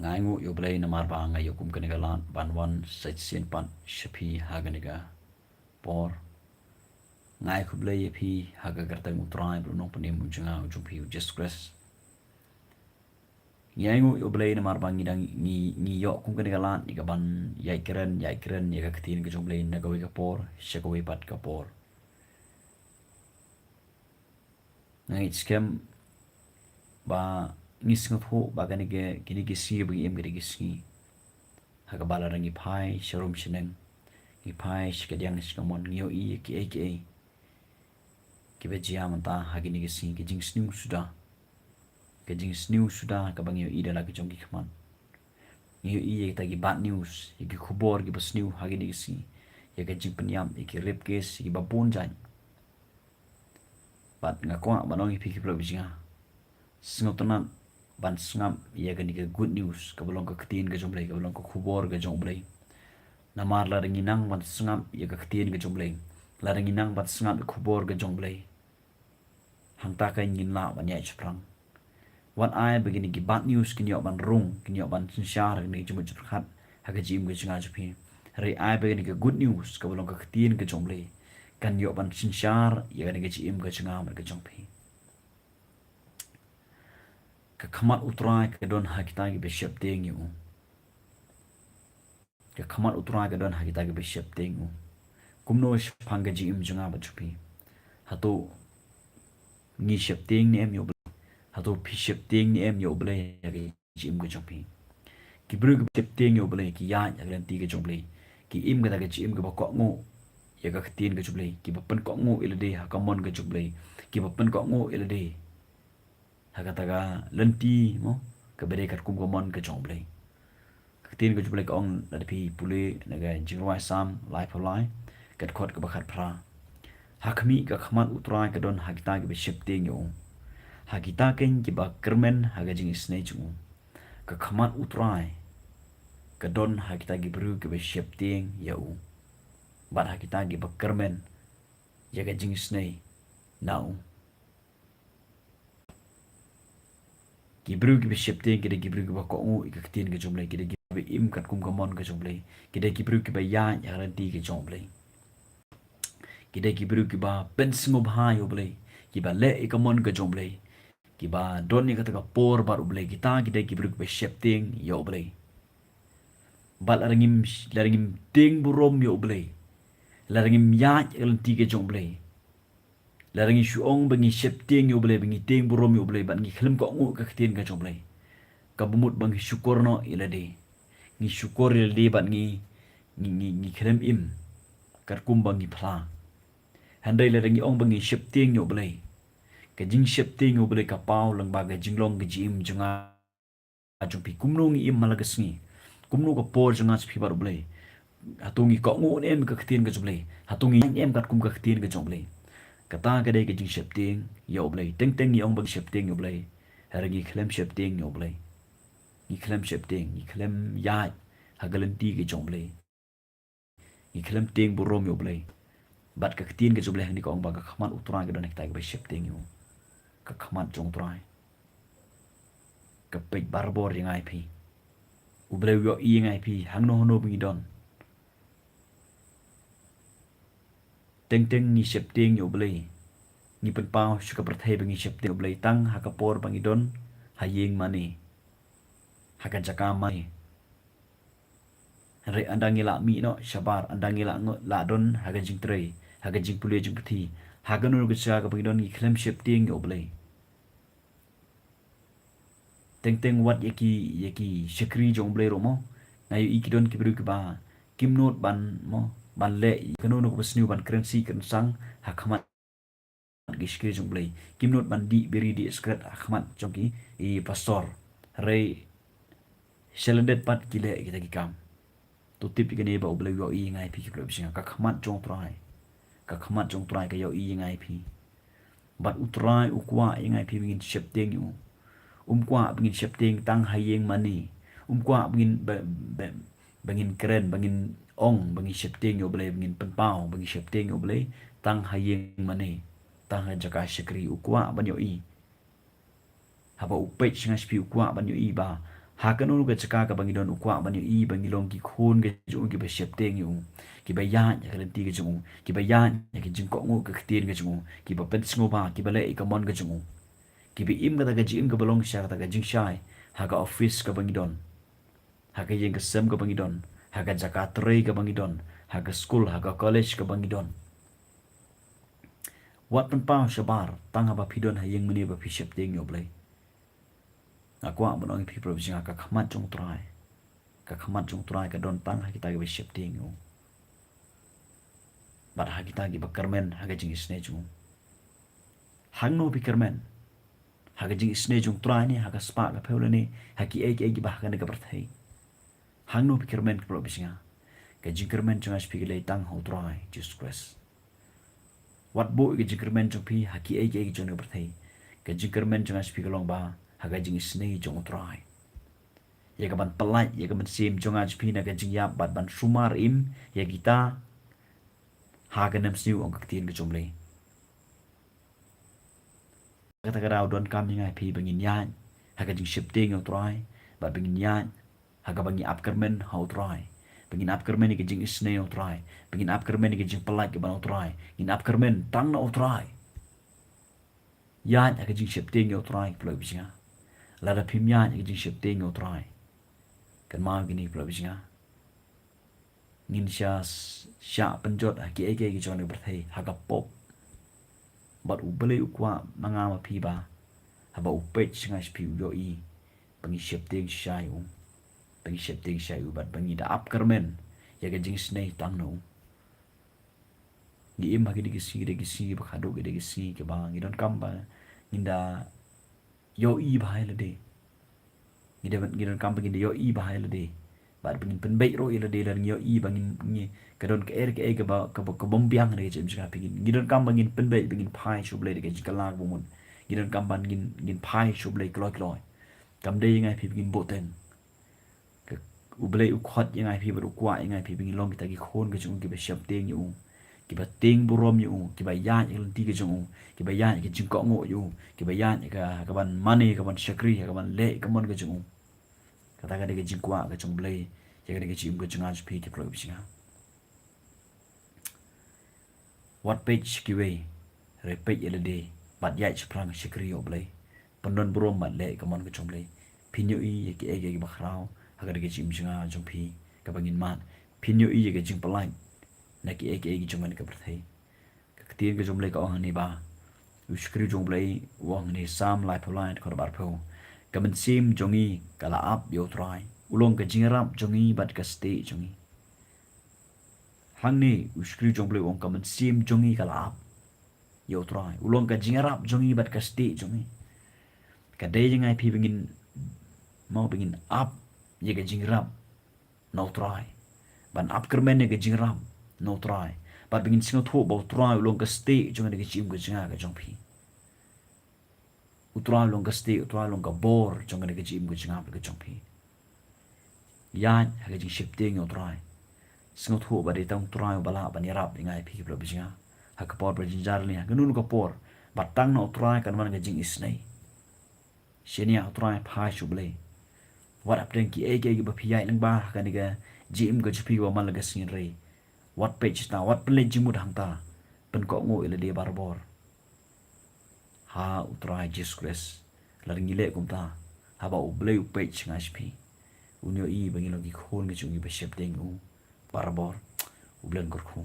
ngai ngu yo blay na mar ba ngai yo kum kaniga lan ban wan sai sien pan shapi haganiga por ngai khu blay phi haga garta mu trai bro no panim mu janga ju phi just grace ngai ngu yo blay na mar ba ngi dang ni yo kum kaniga lan ni ga ban yai keren ya ga ktin ga ju blay na ga ga por shakoi pat ka por ngai scam ba ngis ngot ho ba gani ge kini ge si ba em ge si ha ka bala rangi phai sharum shineng ngi phai shikadiang shikamon ngio I ki be jia manta ha gini ge si ge jing sniu suda ka bangio I dala ge jong gi khman ngio I ta gi bad news gi khubor gi ba sniu ha gini ge si ya ge jing penyam ki rep case gi ba pon jan bat ngakwa banong I phi ki pro bijinga singotonan ban sngam ya gani ke good news ka bolong ka ktin ga jomblai ka bolong ka khubor ga jomblai namar la ringi nang ban sngam ya ka ktin ga jomblai la ringi nang ban sngam ka khubor ga jomblai hangta ka ngin la ban yai chprang wan ai begini ki bad news kin yo ban rung kin yo ban sinshar ni jumu chprat ha ga jim ga jinga jpi re ai begini ke good news ka bolong ka ktin ga jomblai kan yo ban sinshar ya gani ga jim ga jinga ga jompi ka khamat utrai ka don hakita gi bishop teng yu ka khamat utrai ka don hakita gi bishop teng yu kumno phanga ji im junga ba chupi hato ni shep teng ni em yu hato phi shep teng ni em yu ble ya gi ji im ga chupi ki bru gi shep teng yu ble ki ya ya len ti ga chupi ki im ga ji im ga ba ko ngo ya ga khtin ga chupi ki ba pen ko ngo ilade ha ka mon ga chupi ki ba pen ko ngo ilade hakataga lenti mo ka bere kat kum gomon ka chomble tin ka chuble ka ong la phi pule na ga jingwa sam lai for lai kat khot ka bakhat phra hakmi ka khman utrai ka don hakita ki be shipte nyo hakita ken ki ba kermen haga jing snai chu ka khman utrai ka don hakita ki bru ki be shipte yo ba hakita ki ba kermen ya ga jing snai now Gibru gibi shipte kide gibru gibi ko u ikaktin ke jumle kide gibi im kat kum kamon ke jumle kide gibru gibi ya garanti ke jumle kide gibru gibi pensingo bha yo ble kiba le ikamon ke jumle kiba don ni kata ka por bar ble kita kide gibru gibi shipte yo ble bal arangim ting burom yo ble larangim ya garanti ke jumle Larangi syuong bangi syepting yo boleh bangi ting burom yo boleh bangi khlem ko ngu ka ktin ka jomblai ka bumut bangi syukur no ilade ngi syukur ilade ban ngi khlem im kar kum bangi phla handai larangi ong bangi syepting yo boleh ka jing syepting yo boleh ka pau lang ba ga jinglong ga jim junga jumpi kumno ngi im malagas ngi kumno ka por junga spi bar boleh hatungi ko ngu em ka ktin ka jomblai hatungi em kat kum ka ktin ka jomblai kata ka dai ka jing shepting yo blai teng teng ni ong bang shepting yo blai haragi khlem shepting yo blai ni khlem shepting ni khlem ya hagalanti ke jong blai ni khlem ting burom yo blai bat ka tin ke joblai ni ko ong ba ka khman utran ke don ek ta ke shepting yo ka khman jong trai ka pe barbor yang ai phi ublai yo i ngai phi hang no no bi don Teng teng ni shepting yo blai ni pen pau suka perthai bangi shepting blai tang hakapor bangi don hayeng mani hakan jaka mai re andangi la mi no shabar andangi la don hagan jing trei hagan jing pule jing pthi hagan ur gcha ka bangi don ni khlem shepting yo blai teng teng wat yaki shakri jong blai romo ngai ikidon kibru ki ba kimnot ban mo ban le kanu no kusniu ban currency kan sang hakmat gishkri jong blai kimnot ban di beri di skrat hakmat jongki I pastor re selendet pat kile kita kikam to tip ikane ba blai yo I ngai phi ki probising ka khmat jong trai ka khmat jong trai ka yo I ngai phi bat utrai ukwa ngai phi ngin shepteng yu kwa bingin shepteng tang hayeng mani kwa bingin bangin keren bangin ong bangi shepteng yo blai bangin penpau bangi shepteng yo blai tang hayeng mani tang jaka shakri ukwa ban yo I haba upech ngas pi ukwa ban yo I ba Hakan ke caka ka bangi don ukwa bani I bangi long ki khun ke jung ki ba shep teng yu ki ba yan ya kan ti ke jung ki ba yan ya ki jing ko ngu ke tien ke jung ki ba pen sngo ba ki ba le ka mon ke jung ki bi im ka ta ka jing ka balong sha ta ka jing shai ha ka office ka bangi don ha ka yeng ka sem ka bangi don ha ka jaka tre ka bangi don ha ka school ha ka college ka bangi don wat pen pa shabar tang ba pidon ha yeng meni ba pi shep teng yo blai akwa monong pi pro jing ka khamat jung trai ka khamat jung trai ka don tang ha kita ga shep teng yo bat ha kita gi ba karmen ha ga jing isne jung hang no pi karmen ha ga jing isne jung trai ni ha ga spa ga pheu ni ha ki ek ek ba ga ne ga berthai hang no pi karmen pro bising ka jing karmen jung as pi le tang ho trai just quest wat bo ga jing karmen jung pi ha ki ek ek jung ne berthai ka jing karmen jung as pi long ba ha ga jing isne jung trai ya ka ban pelai ya ka ban sim jung as pi na ga jing ya bat ban sumar im ya kita ha ga nam siu ong ka tien ga jum le kata kata don kam ni ngai pi bangin yan ha ka jing ship ting ong trai ba bangin yan ha ka bangi up kermen how try bangin up kermen ke jing isne ong try bangin up kermen ke jing pelai ke ban ong try in up kermen tang na ong try yan ha ka jing ship ting ong try ploi bisinga la da pim yan ha ka jing ship ting ong try kan ma gini ploi bisinga ngin sha penjot ha ki eke ki jone berthai ha ka pop bat u bele ukwa manga ma pi ba ha ba u pech ngai pi u yo I bangi ship ting shai u bangi ship ting shai u bat bangi da up kermen ya ga jing snei tang no gi im ha gi de si ba khadu gi de si ke ba ngi don kam ba nginda yo I ba hai le de ngi don kam ba ngi yo I ba hai le de bat bangin pen bai ro ila de lan yo I bangin ngi ka don ka er ka ba ka bom biang de jem ska pingin ngi don kam bangin pen bai bangin phai shub le de ka jika lag bumun ngi don kam ban ngin phai shub le kloi kloi kam de ngai phi bangin boten ka u ble u khot ngai phi ba u kwa ngai phi bangin long ta ki khon ka chung ki ba shap teng yu ki ba teng burom yu ki ba ya ni lan ti ka chung ki ba ya ni ki jing ko ngo yu ki ba ya ni ka ban money ka ban shakri ka ban le ka mon ka chung kata kata ke jing kwa ke chung blai ya ke jing ke chung as pi ke pro bisinga what page ki we repeat ele de bat ya chprang shikri yo blai pandon bro mat le ka mon ke chung blai pinyo I ye ke ege ba khrao ha ke jing jinga chung pi ka bangin man pinyo I ye ke jing palai na ki ege chung man ke berthai ka tien ke chung blai ka ong ni ba u shikri chung blai wong ni sam lai phaline ko bar pho kamen sim jongi kala up yo try ulong ka jingrap jongi bat ka stay jongi hangni uskri jongle ong kamen sim jongi kala up yo try ulong ka jingrap jongi bat ka stay jongi ka de jingai phi bingin mau bingin up ye ka jingrap no try ban up kermen ye ka jingrap no try ba bingin singo tho bo try ulong ka stay jongi ka chim ka jinga ka jong phi utra long ka stay utra long ka bor jong ne ka jim ko jinga ka jong phi yan ha ka jing ship ting yo try singo thu ba de tang try bala ba ni rap ngai phi blo bijinga ha ka por ba jing jar ni ha gunun ka por ba tang no try kan man ka jing isnei shenia try pha shu ble what up den ki e ke ba phi ai lang ba ka ni ka jim ko chi ba man la ka sin re what page ta what play jimut hang ta pen ko ngo ile de bar bor ha utrai disgrace la ngile kum ta ha ba u bleu page ngai spi unyo I bangilo ki khon ke chungi be shep ding u barbor u blen gor khu